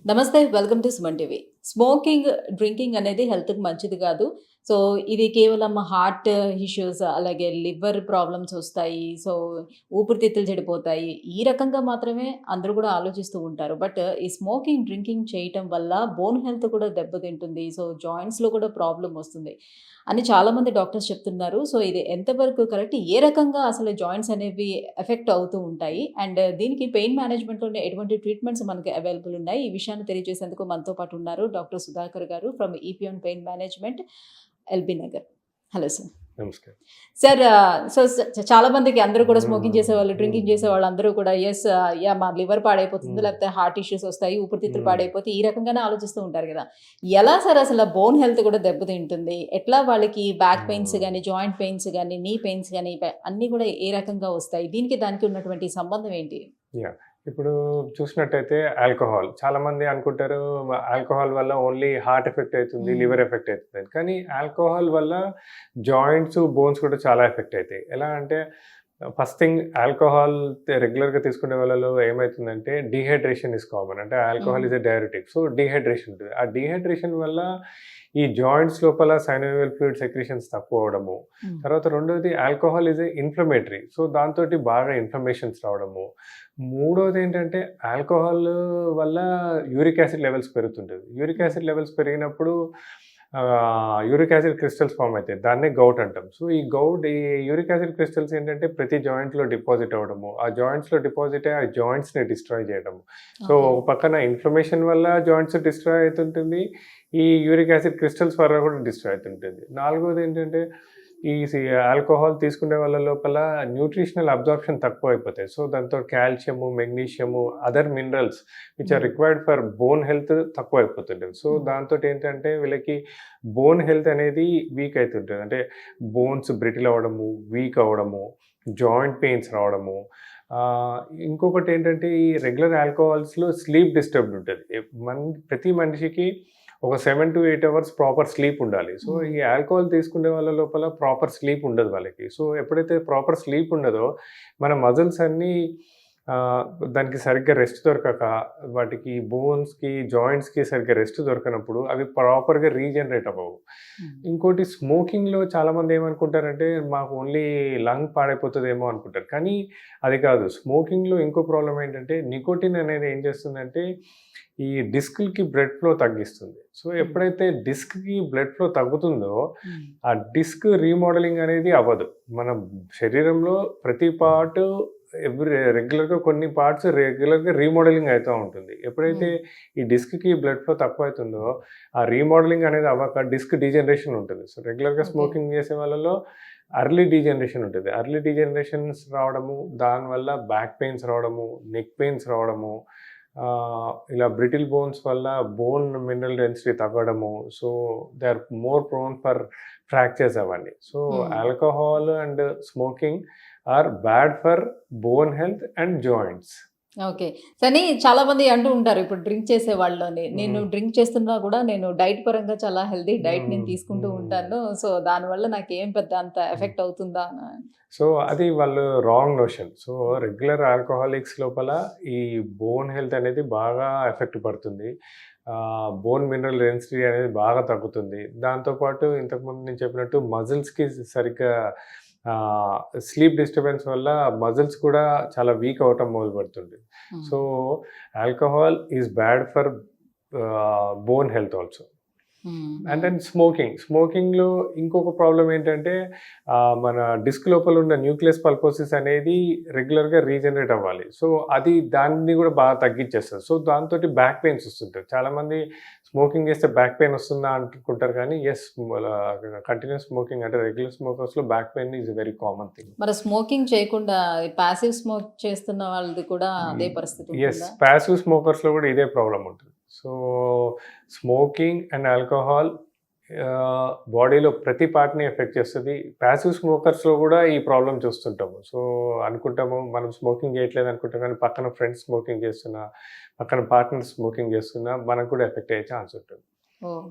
నమస్తే. Welcome to Suman TV. Smoking, drinking అనేది హెల్త్‌కి మంచిది కాదు. సో, ఇది కేవలం హార్ట్ ఇష్యూస్ అలాగే లివర్ ప్రాబ్లమ్స్ వస్తాయి. సో, ఊపిరితిత్తులు చెడిపోతాయి. ఈ రకంగా మాత్రమే అందరూ కూడా ఆలోచిస్తూ ఉంటారు. బట్ ఈ స్మోకింగ్, డ్రింకింగ్ చేయటం వల్ల బోన్ హెల్త్ కూడా దెబ్బతింటుంది. సో, జాయింట్స్‌లో కూడా ప్రాబ్లమ్ వస్తుంది అని చాలామంది డాక్టర్స్ చెప్తున్నారు. సో, ఇది ఎంతవరకు కరెక్ట్? ఏ రకంగా అసలు జాయింట్స్ అనేవి ఎఫెక్ట్ అవుతూ ఉంటాయి? అండ్ దీనికి పెయిన్ మేనేజ్‌మెంట్‌లోనే ఎటువంటి ట్రీట్మెంట్స్ మనకి అవైలబుల్ ఉన్నాయి? ఈ విషయాన్ని తెలియజేసేందుకు మనతో పాటు ఉన్నారు డాక్టర్ సుధాకర్ గారు from EPN pain management, LB Nagar. Hello sir. నమస్కారం. సార్ చాలా మందికి అందరూ కూడా స్మోకింగ్ చేసేవాళ్ళు, డ్రింకింగ్ చేసేవాళ్ళు అందరూ కూడా యాహ్! మా లివర్ పాడైపోతుంది, హ్మ్. లేకపోతే హార్ట్ ఇష్యూస్ వస్తాయి, ఊపిరితిత్తులు హ్మ్. పాడైపోతాయి, ఈ రకంగానే ఆలోచిస్తూ ఉంటారు గదా! ఎలా సార్ అసల బోన్ హెల్త్ కూడా దెబ్బతింటుంది? ఎట్లా వాళ్ళకి బ్యాక్ పెయిన్స్ హ్మ్. గాని, జాయింట్ పెయిన్స్ గాని, నీ పెయిన్స్ గాని అన్నీ కూడా ఏ రకంగా వస్తాయి? దీనికి దానికి ఉన్నటువంటి సంబంధం ఏంటి? యాహ్! ఇప్పుడు చూసినట్టయితే ఆల్కహాల్ చాలామంది అనుకుంటారు ఆల్కహాల్ వల్ల ఓన్లీ హార్ట్ ఎఫెక్ట్ అయితుంది, హ్మ్. లివర్ ఎఫెక్ట్ అయితుందని. కానీ ఆల్కహాల్ వల్ల జాయింట్స్, బోన్స్ కూడా చాలా ఎఫెక్ట్ అయితాయి. ఎలా అంటే ఫస్ట్ థింగ్ ఆల్కహాల్ రెగ్యులర్‌గా తీసుకునే వాళ్ళలో ఏమైతుందంటే డీహైడ్రేషన్ ఈస్ కామన్. అంటే హ్మ్. Alcohol is a diuretic. So, dehydration ఉంటది. ఆ డీహైడ్రేషన్ వల్ల ఈ జాయింట్స్ లోపల సైనోవియల్ ఫ్లూయిడ్ సెక్రీషన్స్ తక్కువ అవ్వడము. హ్మ్. తర్వాత రెండోది alcohol is a inflammatory. So, దాంతోటి బాగా ఇన్‌ఫ్లమేషన్స్ రావడము. మూడోదేంటంటే ఆల్కహాల్ వల్ల యూరిక్ యాసిడ్ లెవెల్స్ పెరుగుతుంటది. యూరిక్ హ్మ్. యాసిడ్ లెవెల్స్ పెరిగినప్పుడు యూరిక్ యాసిడ్ క్రిస్టల్స్ ఫార్మ్ అయితాయి. దాన్నే గౌట్ అంటాం. సో, ఈ యూరిక్ యాసిడ్ క్రిస్టల్స్ ఏంటంటే ప్రతి జాయింట్‌లో డిపాజిట్ అవ్వడము. ఆ జాయింట్స్‌లో డిపాజిట్ అయ్యి ఆ జాయింట్స్‌ని డిస్ట్రాయ్ చేయడము. So, okay. ఒక పక్కన ఇన్‌ఫ్లమేషన్ వల్ల జాయింట్స్ డిస్ట్రాయ్ అయితుంటుంది. ఈ యూరిక్ యాసిడ్ క్రిస్టల్స్ వల్ల కూడా డిస్ట్రాయ్ అయితుంటుంది. నాలుగోదేంటంటే ఈ ఆల్కహాల్ తీసుకునే వాళ్ళ లోపల న్యూట్రిషనల్ అబ్జార్ప్షన్ తక్కువైపోతాయి. సో, దాంతో calcium, magnesium, other minerals which are hmm. Required for bone health తక్కువైపోతుంటది. So, hmm. దాంతోటేంటంటే వీళ్ళకి బోన్ హెల్త్ అనేది వీక్ అయితుంటది. అంటే బోన్స్ బ్రిటిల్ అవ్వడము, వీక్ అవ్వడము, జాయింట్ పెయిన్స్ రావడము. ఆహ్, ఇంకొకటేంటంటే ఈ రెగ్యులర్ ఆల్కహాల్స్‌లో స్లీప్ డిస్టర్బ్డ్ ఉంటది. ప్రతి మనిషికి ఒక 7-8 అవర్స్ ప్రాపర్ స్లీప్ ఉండాలి. సో, హ్మ్. ఈ ఆల్కహాల్ తీసుకునే వాళ్ళ లోపల ప్రాపర్ స్లీప్ ఉండదు వాళ్ళకి. సో, ఎప్పుడైతే ప్రాపర్ స్లీప్ ఉండదో మన మజిల్స్ అన్నీ ఆహ్, దానికి సరిగ్గా రెస్ట్ దొరకక వాటికి బోన్స్‌కి, జాయింట్స్‌కి సరిగ్గా రెస్ట్ దొరకనప్పుడు అవి ప్రాపర్‌గా రీజనరేట్ అవ్వవు. హ్మ్. ఇంకోటి స్మోకింగ్‌లో చాలామంది ఏమనుకుంటారంటే మాకు ఓన్లీ లంగ్ పాడైపోతదేమో అనుకుంటారు. కానీ అది కాదు. స్మోకింగ్‌లో ఇంకో ప్రాబ్లమ్ ఏంటంటే నికోటిన్ అనేది ఏం చేస్తుందంటే ఈ డిస్క్‌లకి బ్లడ్ ఫ్లో తగ్గిస్తుంది. సో, హ్మ్. ఎప్పుడైతే డిస్క్‌కి బ్లడ్ ఫ్లో తగ్గుతుందో హ్మ్. ఆ డిస్క్ రీమోడలింగ్ అనేది అవ్వదు. మన శరీరంలో ప్రతి పార్ట్ రెగ్యులర్‌గా కొన్ని పార్ట్స్ రెగ్యులర్‌గా రీమోడలింగ్ అయితా ఉంటుంది. ఎప్పుడైతే హ్మ్. ఈ డిస్క్‌కి బ్లడ్ ఫ్లో తక్కువైతుందో ఆ రీమోడలింగ్ అనేది అవ్వక డిస్క్ డీజనరేషన్ ఉంటుంది. సో, రెగ్యులర్‌గా ఓకే. స్మోకింగ్ చేసే వాళ్ళలో ఎర్లీ డీజనరేషన్ ఉంటది. ఎర్లీ డీజనరేషన్స్ రావడము, దానివల్ల బ్యాక్ పెయిన్స్ రావడము, నెక్ పెయిన్స్ రావడము, ఇలా బ్రిటిల్ బోన్స్ వల్ల బోన్ మినరల్ డెన్సిటీ తగ్గడము. So, they are more prone for fractures అవన్నీ. So, hmm. Alcohol and smoking are bad for bone health and joints. Okay. కానీ చాలామంది అంటూ ఉంటారు. ఇప్పుడు డ్రింక్ చేసే వాళ్ళలోని, నేను హ్మ్. డ్రింక్ చేస్తున్నా కూడా నేను డైట్ పరంగా చాలా హెల్తీ డైట్ నేను హ్మ్. తీసుకుంటూ హ్మ్. ఉంటాను. సో, దానివల్ల నాకేం పెద్ద అంత హ్మ్. ఎఫెక్ట్ అవుతుందా సో, అది వాళ్ళు రాంగ్ నోషన్. సో, హ్మ్. రెగ్యులర్ ఆల్కహాలిక్స్ లోపల ఈ బోన్ హెల్త్ అనేది బాగా ఎఫెక్ట్ పడుతుంది. బోన్ మినరల్ డెన్సిటీ అనేది బాగా తగ్గుతుంది. దాంతో పాటు ఇంతకుముందు నేను చెప్పినట్టు మజిల్స్‌కి సరిగ్గా ఆహ్, స్లీప్ డిస్టర్బెన్స్ వల్ల మజిల్స్ కూడా చాలా వీక్ అవ్వటం మొదలుపెడుతుంది. హ్మ్. So, alcohol is bad for bone health also. హ్మ్. అండ్ హ్మ్. దెన్ స్మోకింగ్‌లో ఇంకొక ప్రాబ్లమ్ ఏంటంటే మన డిస్క్ లోపల ఉన్న న్యూక్లియస్ పల్పోసిస్ అనేది రెగ్యులర్‌గా రీజనరేట్ అవ్వాలి. సో, అది దాన్ని కూడా బాగా తగ్గించేస్తది. సో, దాంతోటి బ్యాక్ పెయిన్స్ వస్తుంటాయి. చాలామంది స్మోకింగ్ చేస్తే బ్యాక్ పెయిన్ వస్తుందా అనుకుంటారు కానీ కంటిన్యూయస్ స్మోకింగ్ అంటే రెగ్యులర్ స్మోకర్స్‌లో back pain is a very common thing. మరి స్మోకింగ్ చేయకుండా పాసివ్ స్మోక్ చేస్తున్న వాళ్ళది కూడా అదే పరిస్థితి యెస్. ఉంటుందా? పాసివ్ స్మోకర్స్‌లో గూడా ఇదే ప్రాబ్లమ్ ఉంటది. సో, స్మోకింగ్ అండ్ ఆల్కహాల్ బాడీలో ప్రతి పార్ట్‌ని ఎఫెక్ట్ చేస్తది. పాసివ్ స్మోకర్స్‌లో గూడా ఈ ప్రాబ్లమ్ చూస్తుంటాము. సో, అనుకుంటాము మనం స్మోకింగ్ చేయట్లేదు అనుకుంటాం కానీ పక్కన ఫ్రెండ్స్ స్మోకింగ్ చేస్తున్నా, పక్కన పార్ట్నర్ స్మోకింగ్ చేస్తున్నా మనకు కూడా ఎఫెక్ట్ అయ్యే ఛాన్స్ ఉంటుంది. ఓహ్!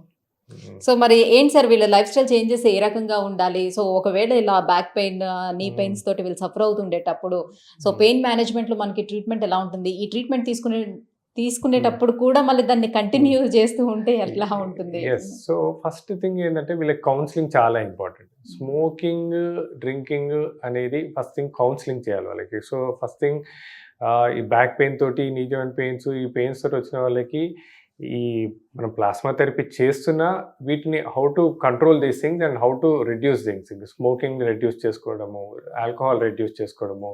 హ్మ్. సో, మరి ఏంటి సార్ వీళ్ళ లైఫ్ స్టైల్ చేంజెస్ ఏ రకంగా ఉండాలి? సో, ఒకవేళ ఇలా బ్యాక్ పెయిన్, నీ హ్మ్. పెయిన్స్ తోటి వీళ్ళు సఫర్ అవుతుండేటప్పుడు, సో, హ్మ్. పెయిన్ మేనేజ్‌మెంట్‌లో మనకి ట్రీట్మెంట్ ఎలా ఉంటుంది? ఈ ట్రీట్మెంట్ తీసుకునే తీసుకునేటప్పుడు కూడా మళ్ళీ దాన్ని కంటిన్యూ చేస్తూ ఉంటే ఎట్లా ఉంటుంది? ఎస్. సో ఫస్ట్ థింగ్ ఏంటంటే వీళ్ళకి కౌన్సిలింగ్ చాలా ఇంపార్టెంట్. స్మోకింగ్, డ్రింకింగ్ అనేది ఫస్ట్ థింగ్ కౌన్సిలింగ్ చేయాలి వాళ్ళకి. సో ఫస్ట్ థింగ్ ఈ బ్యాక్ పెయిన్ తోటి, నీ జాయింట్ పెయిన్స్, ఈ పెయిన్స్ తోటి వచ్చిన వాళ్ళకి ఈ మనం ప్లాస్మా థెరపీ చేస్తున్నా వీటిని how to control these things and how to reduce things. Smoking reduce చేసుకోవడము, ఆల్కహాల్ రెడ్యూస్ చేసుకోవడము.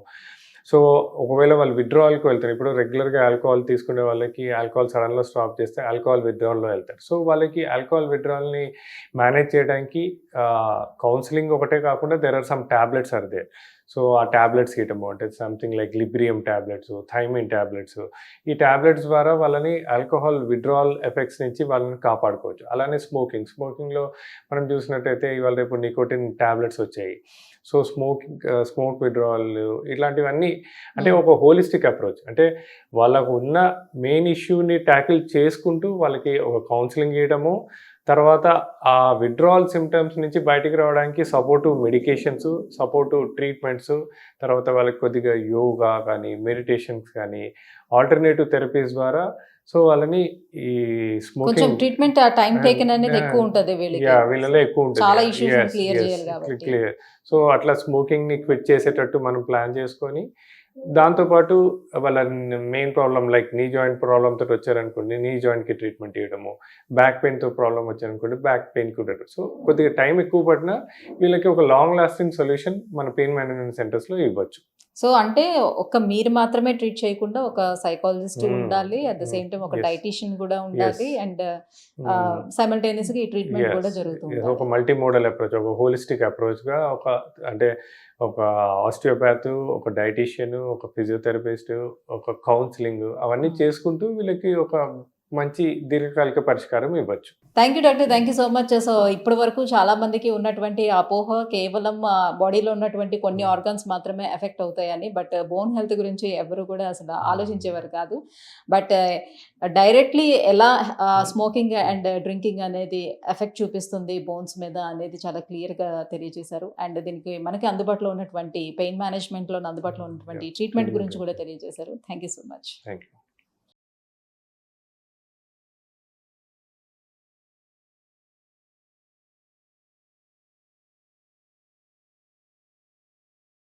సో ఒకవేళ వాళ్ళు విత్డ్రావల్కి వెళ్తారు, ఇప్పుడు రెగ్యులర్గా ఆల్కహాల్ తీసుకునే వాళ్ళకి ఆల్కహాల్ సడన్గా స్టాప్ చేస్తే ఆల్కహాల్ విత్డ్రావల్లో వెళ్తారు. సో వాళ్ళకి ఆల్కహాల్ విత్డ్రావల్ని మేనేజ్ చేయడానికి కౌన్సిలింగ్ ఒకటే కాకుండా there are some tablets are there. So ఆ టాబ్లెట్స్ ఇవ్వటము అంటే something like Librium tablets, thiamine tablets. ఈ టాబ్లెట్స్ ద్వారా వాళ్ళని ఆల్కహాల్ విత్డ్రావల్ ఎఫెక్ట్స్ నుంచి వాళ్ళని కాపాడుకోవచ్చు. అలానే స్మోకింగ్లో మనం చూసినట్టయితే ఇవాళ రేపు నికోటిన్ టాబ్లెట్స్ వచ్చాయి. సో స్మోక్ విత్డ్రావల్ ఇట్లాంటివన్నీ అంటే ఒక హోలిస్టిక్ అప్రోచ్. అంటే వాళ్ళకు ఉన్న మెయిన్ ఇష్యూని ట్యాకిల్ చేసుకుంటూ వాళ్ళకి ఒక కౌన్సిలింగ్ ఇవ్వడము, తర్వాత ఆ విత్డ్రావల్ సిమ్టమ్స్ నుంచి బయటికి రావడానికి సపోర్టివ్ మెడికేషన్స్, సపోర్టివ్ ట్రీట్మెంట్స్, తర్వాత వాళ్ళకి కొద్దిగా యోగా కానీ, మెడిటేషన్స్ కానీ, ఆల్టర్నేటివ్ థెరపీస్ ద్వారా సో వాళ్ళని ఈ కొంచెం స్మోకింగ్ ట్రీట్మెంట్ టైం టేకెన్ అనేది ఎక్కువ ఉంటది వీళ్ళకి. వీళ్ళలో ఎక్కువ ఉంటుంది. చాలా ఇష్యూస్ క్లియర్ చేయాలి కాబట్టి. క్లియర్. సో అట్లా స్మోకింగ్ని క్విట్ చేసేటట్టు మనం ప్లాన్ చేసుకొని, దాంతోపాటు వాళ్ళ main problem like knee joint problem తోటి వచ్చారనుకోండి, నీ జాయింట్కి ట్రీట్మెంట్ ఇవ్వడము, బ్యాక్ పెయిన్తో ప్రాబ్లం వచ్చారనుకోండి బ్యాక్ పెయిన్కి ఉండదు. సో కొద్దిగా టైం ఎక్కువ పడినా వీళ్ళకి ఒక లాంగ్ లాస్టింగ్ సొల్యూషన్ మన పెయిన్ మేనేజ్మెంట్ సెంటర్స్లో ఇవ్వచ్చు. సో అంటే మీరు మాత్రమే ట్రీట్ చేయకుండా ఒక సైకాలజిస్ట్ ఉండాలి, అట్ ద సేమ్ టైం ఒక డైటీషియన్ కూడా ఉండాలి, అండ్ సైమల్టేనియస్ గా ఈ ట్రీట్మెంట్ కూడా జరుగుతుంది. ఒక మల్టీ మోడల్ అప్రోచ్, ఒక హోలిస్టిక్ అప్రోచ్గా అంటే ఒక ఆస్టియోపాత్, ఒక డైటీషియన్, ఒక ఫిజియోథెరపిస్ట్, ఒక కౌన్సిలింగ్ అవన్నీ చేసుకుంటూ వీళ్ళకి ఒక మంచి దీర్ఘకాలిక పరిష్కారం ఇవ్వచ్చు. Thank you doctor, thank you so much. So ఇప్పటి వరకు చాలా మందికి ఉన్నటువంటి అపోహ కేవలం బాడీలో ఉన్నటువంటి కొన్ని ఆర్గన్స్ మాత్రమే ఎఫెక్ట్ అవుతాయని, బట్ బోన్ హెల్త్ గురించి ఎవరు కూడా అసలు ఆలోచించేవారు కాదు. బట్ డైరెక్ట్లీ ఎలా స్మోకింగ్ అండ్ డ్రింకింగ్ అనేది ఎఫెక్ట్ చూపిస్తుంది బోన్స్ మీద అనేది చాలా క్లియర్గా తెలియజేశారు. అండ్ దీనికి మనకి అందుబాటులో ఉన్నటువంటి పెయిన్ మేనేజ్మెంట్లో అందుబాటులో ఉన్నటువంటి ట్రీట్మెంట్ గురించి కూడా తెలియజేశారు. Thank you so much. Thank you.